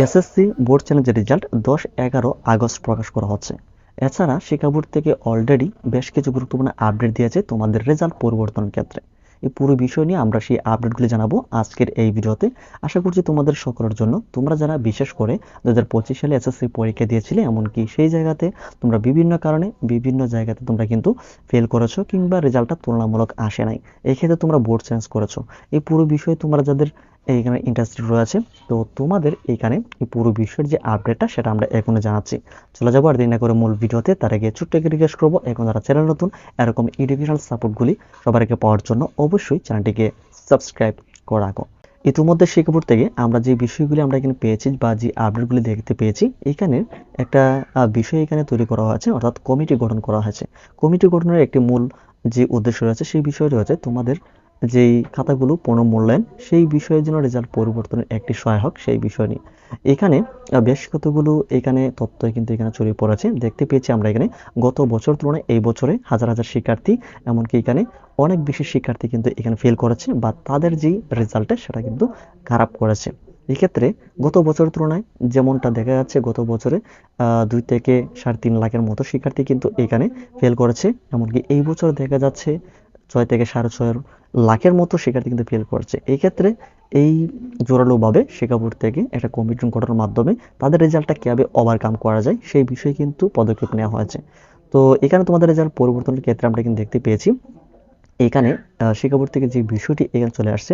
SSC board চ্যালেঞ্জের result 10-11 August প্রকাশ করা হচ্ছে। এছাড়া শিক্ষা বোর্ড থেকে অলরেডি বেশ কিছু গুরুত্বপূর্ণ আপডেট দিয়েছে তোমাদের রেজাল্ট পরিবর্তনের ক্ষেত্রে। এই পুরো বিষয় নিয়ে আমরা সেই আপডেটগুলি জানাবো আজকের এই ভিডিওতে। আশা করছি তোমাদের সকলের জন্য, তোমরা যারা বিশেষ করে 2025 সালে এসএসসি পরীক্ষা দিয়েছিলে, এমনকি সেই জায়গাতে তোমরা বিভিন্ন কারণে বিভিন্ন জায়গাতে তোমরা কিন্তু ফেল করেছো কিংবা রেজাল্টটা তুলনামূলক আসে নাই, এই ক্ষেত্রে তোমরা বোর্ড চেঞ্জ করেছো। এই পুরো বিষয়ে তোমরা যাদের এইখানে ইন্টারেস্টেড রয়েছে, তো তোমাদের এইখানে এই পুরো বিষয়ের যে আপডেটটা সেটা আমরা এখনো জানাচ্ছি। চলে যাবো আর দেরি না করে মূল ভিডিওতে। তার আগে ছোট্ট একটা রিকোয়েস্ট করবো, এখন যারা চ্যানেল নতুন এরকম এডুকেশনাল সাপোর্টগুলি সবার আগে পাওয়ার জন্য অবশ্যই চ্যানেলটিকে সাবস্ক্রাইব করে রাখো। ইতিমধ্যে শিক্ষা বোর্ড থেকে আমরা যে বিষয়গুলি আমরা এখানে পেয়েছি বা যে আপডেটগুলি দেখতে পেয়েছি, এখানে একটা বিষয় এখানে তৈরি করা হয়েছে, অর্থাৎ কমিটি গঠন করা হয়েছে। কমিটি গঠনের একটি মূল যে উদ্দেশ্য রয়েছে সেই বিষয়টি হচ্ছে তোমাদের যেই খাতাগুলো পুনর্মূল্যায়ন, সেই বিষয়ের জন্য রেজাল্ট পরিবর্তনের একটি সহায়ক, সেই বিষয় নিয়ে এখানে বেশ কতগুলো এখানে তথ্য কিন্তু এখানে ছড়িয়ে পড়েছে। দেখতে পেয়েছি আমরা এখানে গত বছর তুলনায় এই বছরে হাজার হাজার শিক্ষার্থী, এমনকি এখানে অনেক বেশি শিক্ষার্থী কিন্তু এখানে ফেল করেছে বা তাদের যেই রেজাল্টে সেটা কিন্তু খারাপ করেছে। এক্ষেত্রে গত বছরের তুলনায় যেমনটা দেখা যাচ্ছে, গত বছরে 2 থেকে 3.5 লাখের মতো শিক্ষার্থী কিন্তু এখানে ফেল করেছে, এমনকি এই বছর দেখা যাচ্ছে 6 থেকে 6.5 লাখের মতো শিক্ষার্থী কিন্তু ফেল করছে। এই ক্ষেত্রে এই জোরালোভাবে শিক্ষা বোর্ড থেকে একটা কমিটি গঠনের মাধ্যমে তাদের রেজাল্টটা কীভাবে ওভারকাম করা যায় সেই বিষয়ে কিন্তু পদক্ষেপ নেওয়া হয়েছে। তো এখানে তোমাদের রেজাল্ট পরিবর্তনের ক্ষেত্রে আমরা কিন্তু দেখতে পেয়েছি, এখানে শিক্ষা বোর্ড থেকে যে বিষয়টি এখানে চলে আসছে,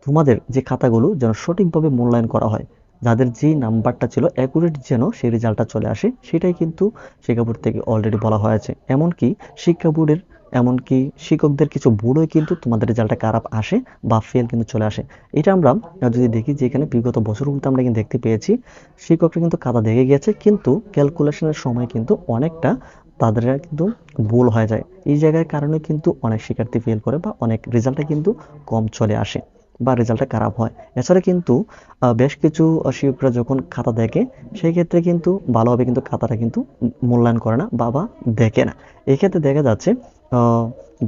তোমাদের যে খাতাগুলো যেন সঠিকভাবে মূল্যায়ন করা হয়, যাদের যেই নাম্বারটা ছিল অ্যাকুরেট যেন সেই রেজাল্টটা চলে আসে, সেটাই কিন্তু শিক্ষা বোর্ড থেকে অলরেডি বলা হয়েছে। এমনকি শিক্ষা বোর্ডের, এমনকি শিক্ষকদের কিছু ভুলও কিন্তু তোমাদের রেজাল্টটা খারাপ আসে বা ফেল কিন্তু চলে আসে। এটা আমরা যদি দেখি যে এখানে বিগত বছরগুলোতে আমরা কিন্তু দেখতে পেয়েছি, শিক্ষকরা কিন্তু খাতা দেখে গেছে, কিন্তু ক্যালকুলেশনের সময় কিন্তু অনেকটা তাদের কিন্তু ভুল হয়ে যায়। এই জায়গার কারণে কিন্তু অনেক শিক্ষার্থী ফেল করে বা অনেক রেজাল্টটা কিন্তু কম চলে আসে বা রেজাল্টটা খারাপ হয়। এছাড়া কিন্তু বেশ কিছু শিক্ষকরা যখন খাতা দেখে, সেই ক্ষেত্রে কিন্তু ভালোভাবে কিন্তু খাতাটা কিন্তু মূল্যায়ন করে না বা দেখে না। এই ক্ষেত্রে দেখা যাচ্ছে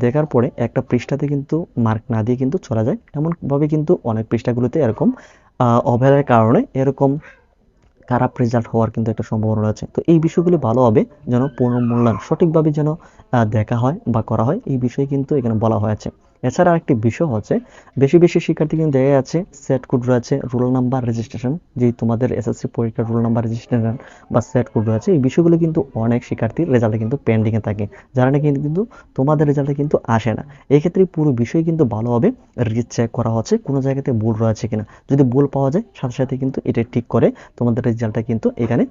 দেখার পরে একটা পৃষ্ঠাতে কিন্তু মার্ক না দিয়ে কিন্তু চলে যায়। এমনভাবে কিন্তু অনেক পৃষ্ঠাগুলোতে এরকম অবহেলার কারণে এরকম খারাপ রেজাল্ট হওয়ার কিন্তু একটা সম্ভাবনা রয়েছে। তো এই বিষয়গুলি ভালোভাবে যেন পুনর্মূল্যায়ন সঠিকভাবে যেন দেখা হয় বা করা হয়, এই বিষয়ে কিন্তু এখানে বলা হয়েছে। এছাড়া আরেকটি বিষয় হচ্ছে, বেশি বেশি শিক্ষার্থী কিন্তু দেখা যাচ্ছে সেট কোড রয়েছে, রোল নাম্বার রেজিস্ট্রেশন, যে তোমাদের এসএসসি পরীক্ষার রোল নাম্বার রেজিস্ট্রেশন বা সেট কোড রয়েছে, এই বিষয়গুলো কিন্তু অনেক শিক্ষার্থীর রেজাল্টে কিন্তু পেন্ডিংয়ে থাকে, যারা নাকি কিন্তু তোমাদের রেজাল্টে কিন্তু আসে না। এই ক্ষেত্রে পুরো বিষয় কিন্তু ভালোভাবে চেক করা হচ্ছে কোনো জায়গাতে ভুল রয়েছে কিনা। যদি ভুল পাওয়া যায় সাথে সাথে কিন্তু এটা ঠিক করে তোমাদের রেজাল্টটা কিন্তু এখানে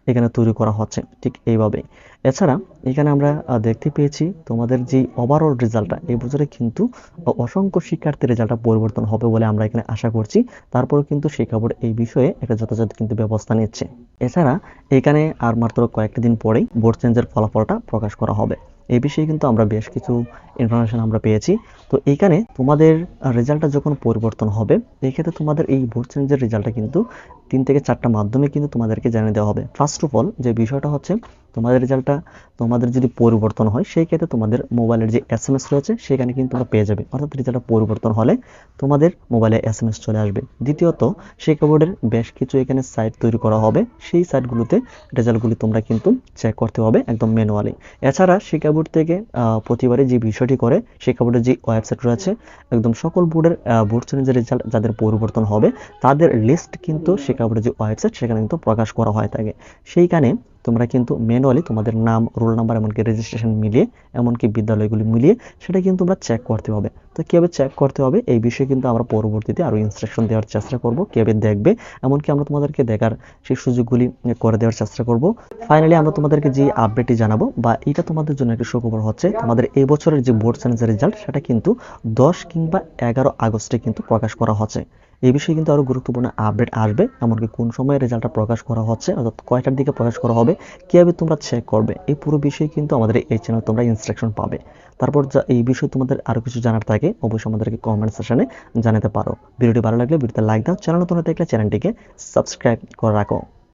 এখানে তৈরি করা হচ্ছে ঠিক এইভাবেই। এছাড়া এখানে আমরা দেখতে পেয়েছি তোমাদের যে ওভারঅল রেজাল্টটা এই বছরে কিন্তু অসংখ্য শিক্ষার্থীর রেজাল্টটা পরিবর্তন হবে বলে আমরা এখানে আশা করছি। তারপরেও কিন্তু শিক্ষা বোর্ড এই বিষয়ে একটা যথাযথ কিন্তু ব্যবস্থা নিচ্ছে। এছাড়া এখানে আর মাত্র কয়েকটা দিন পরেই বোর্ড চেঞ্জের ফলাফলটা প্রকাশ করা হবে। এই বিষয়ে কিন্তু আমরা বেশ কিছু ইনফরমেশন আমরা পেয়েছি। তো এইখানে তোমাদের রেজাল্টটা যখন পরিবর্তন হবে, এই ক্ষেত্রে তোমাদের এই বোর্ড চেঞ্জের রেজাল্টটা কিন্তু 3 থেকে 4টা মাধ্যমে কিন্তু তোমাদেরকে জানিয়ে দেওয়া হবে। ফার্স্ট অফ অল যে বিষয়টা হচ্ছে, তোমাদের রেজাল্টটা তোমাদের যদি পরিবর্তন হয়, সেই ক্ষেত্রে তোমাদের মোবাইলের যে এসএমএস রয়েছে সেখানে কিন্তু তোমরা পেয়ে যাবে, অর্থাৎ রেজাল্টটা পরিবর্তন হলে তোমাদের মোবাইলে এসএমএস চলে আসবে। দ্বিতীয়ত, শিক্ষা বোর্ডের বেশ কিছু এখানে সাইট তৈরি করা হবে, সেই সাইটগুলোতে রেজাল্টগুলি তোমরা কিন্তু চেক করতে হবে একদম ম্যানুয়ালি। এছাড়া শিক্ষা বোর্ড থেকে প্রতিবারই যে বিষয়টি করে, শিক্ষা বোর্ডের যে ওয়েবসাইট রয়েছে, একদম সকল বোর্ডের বোর্ড চ্যালেঞ্জের রেজাল্ট যাদের পরিবর্তন হবে তাদের লিস্ট কিন্তু শিক্ষা বোর্ডের যে ওয়েবসাইট সেখানে কিন্তু প্রকাশ করা হয়ে থাকে। সেইখানে তোমরা কিন্তু ম্যানুয়ালি তোমাদের নাম, রোল নাম্বার, এমনকি রেজিস্ট্রেশন মিলিয়ে, এমনকি বিদ্যালয়গুলি মিলিয়ে সেটা কিন্তু তোমরা চেক করতে হবে। তো কীভাবে চেক করতে হবে এই বিষয়ে কিন্তু আমরা পরবর্তীতে আরও ইনস্ট্রাকশন দেওয়ার চেষ্টা করব, কীভাবে দেখবে, এমনকি আমরা তোমাদেরকে দেখার সেই সুযোগগুলি করে দেওয়ার চেষ্টা করব। ফাইনালি আমরা তোমাদেরকে যে আপডেটটি জানাবো, বা এটা তোমাদের জন্য একটা সুখবর হচ্ছে, তোমাদের এই বছরের যে বোর্ড চ্যালেঞ্জের রেজাল্ট সেটা কিন্তু 10 কিংবা 11 আগস্টে কিন্তু প্রকাশ করা হচ্ছে। এই বিষয়ে কিন্তু আরও গুরুত্বপূর্ণ আপডেট আসবে, এমনকি কোন সময় রেজাল্টটা প্রকাশ করা হচ্ছে, অর্থাৎ কয়টার দিকে প্রকাশ করা হবে, কীভাবে তোমরা চেক করবে, এই পুরো বিষয়ে কিন্তু আমাদের এই চ্যানেল তোমরা ইনস্ট্রাকশন পাবে। তারপর এই বিষয়ে তোমাদের আরও কিছু জানার থাকে অবশ্যই আমাদেরকে কমেন্ট সেকশনে জানাতে পারো। ভিডিওটি ভালো লাগলে ভিডিওতে লাইক দাও, চ্যানেল নতুন হতে গেলে চ্যানেলটিকে সাবস্ক্রাইব করে রাখো।